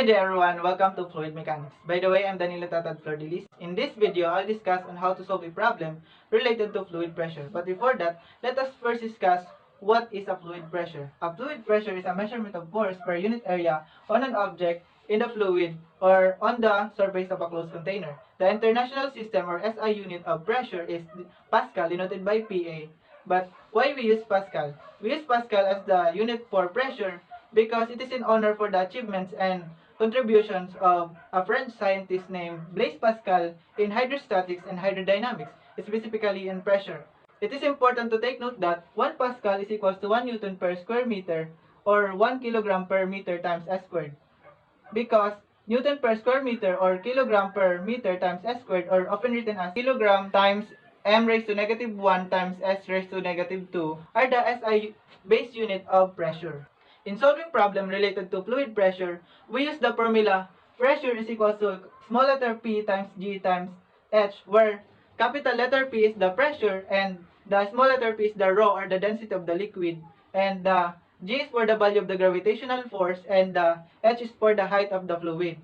Hi there everyone, welcome to Fluid Mechanics. By the way, I'm Danilo Tatad Flordilis. In this video, I'll discuss on how to solve a problem related to fluid pressure. But before that, let us first discuss what is a fluid pressure. A fluid pressure is a measurement of force per unit area on an object in the fluid or on the surface of a closed container. The international system or SI unit of pressure is Pascal, denoted by PA. But why we use Pascal? We use Pascal as the unit for pressure because it is in honor for the achievements and contributions of a French scientist named Blaise Pascal in hydrostatics and hydrodynamics, specifically in pressure. It is important to take note that 1 Pascal is equals to 1 Newton per square meter or 1 kilogram per meter times S squared, because Newton per square meter or kilogram per meter times S squared, or often written as kilogram times m raised to negative 1 times S raised to negative 2, are the SI base unit of pressure. In solving problem related to fluid pressure, we use the formula pressure is equal to small letter p times g times h, where capital letter P is the pressure and the small letter p is the rho or the density of the liquid, and the g is for the value of the gravitational force, and the h is for the height of the fluid.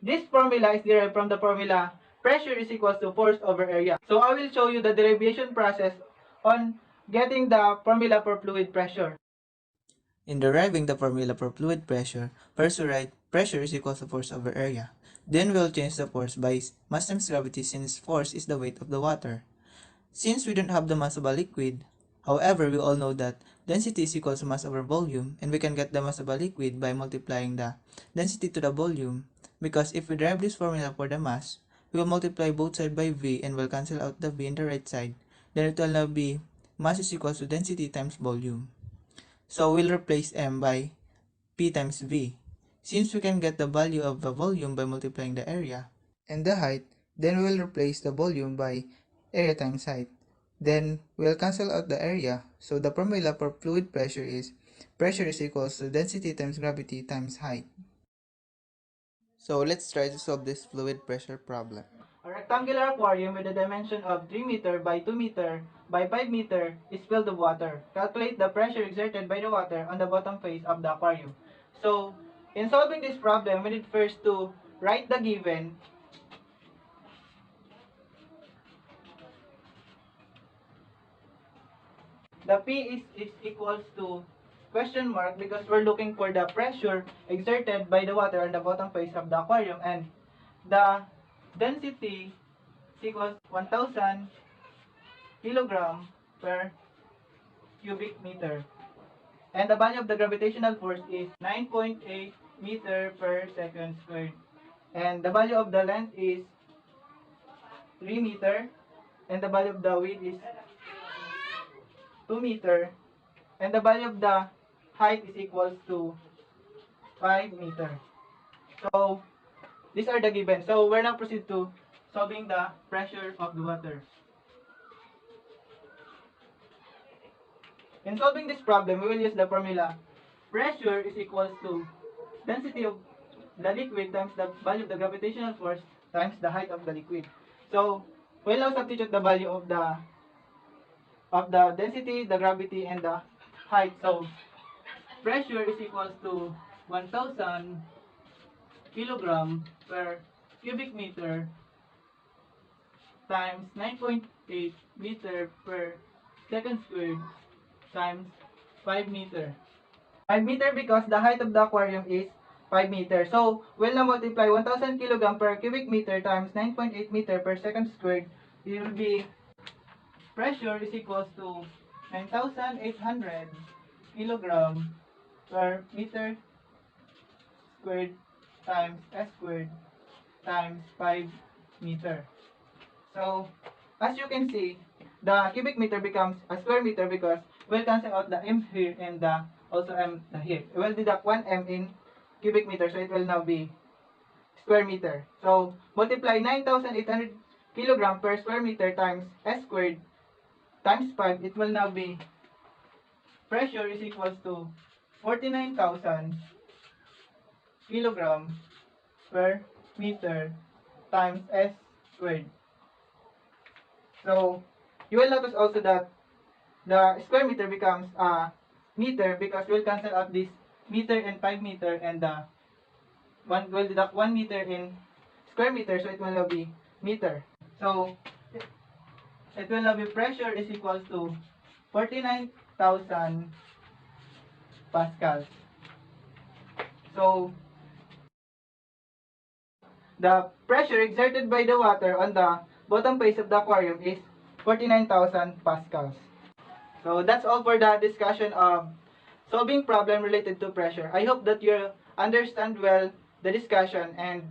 This formula is derived from the formula pressure is equal to force over area. So I will show you the derivation process on getting the formula for fluid pressure. In deriving the formula for fluid pressure, first we write pressure is equal to force over area. Then we'll change the force by mass times gravity, since force is the weight of the water. Since we don't have the mass of a liquid, however, we all know that density is equal to mass over volume, and we can get the mass of a liquid by multiplying the density to the volume, because if we derive this formula for the mass, we will multiply both sides by V and will cancel out the V in the right side. Then it will now be mass is equal to density times volume. So we'll replace m by p times v. Since we can get the value of the volume by multiplying the area and the height, then we will replace the volume by area times height. Then we'll cancel out the area. So the formula for fluid pressure is pressure is equals to density times gravity times height. So let's try to solve this fluid pressure problem. A rectangular aquarium with a dimension of 3 meter by 2 meter by 5 meter is filled with water. Calculate the pressure exerted by the water on the bottom face of the aquarium. So, in solving this problem, we need first to write the given. The P is equals to question mark because we're looking for the pressure exerted by the water on the bottom face of the aquarium, and the density is equals 1000 kilogram per cubic meter. And the value of the gravitational force is 9.8 meter per second squared. And the value of the length is 3 meter. And the value of the width is 2 meter. And the value of the height is equals to 5 meter. So, these are the given. So, we're now proceed to solving the pressure of the water. In solving this problem, we will use the formula pressure is equals to density of the liquid times the value of the gravitational force times the height of the liquid. So, we'll now substitute the value of the density, the gravity, and the height. So, pressure is equals to 1000 kilogram per cubic meter times 9.8 meter per second squared times 5 meter. 5 meter because the height of the aquarium is 5 meter. So, we'll now multiply 1000 kilogram per cubic meter times 9.8 meter per second squared. It will be pressure is equals to 9,800 kilogram per meter squared times S squared times 5 meter. So, as you can see, the cubic meter becomes a square meter because we'll cancel out the m here and the also m here. We'll deduct 1 m in cubic meter, so it will now be square meter. So, multiply 9,800 kilogram per square meter times S squared times 5, it will now be pressure is equals to 49,000 kilogram per meter times S squared. So, you will notice also that the square meter becomes a meter because we'll cancel out this meter and 5 meter, and the we'll deduct 1 meter in square meter, so it will now be meter. So it will now be pressure is equals to 49,000 pascals. So the pressure exerted by the water on the bottom face of the aquarium is 49,000 pascals. So that's all for the discussion of solving problem related to pressure. I hope that you understand well the discussion, and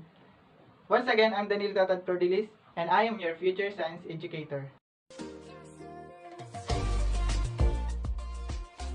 once again, I'm Daniel Tatad Tordilis, and I am your future science educator.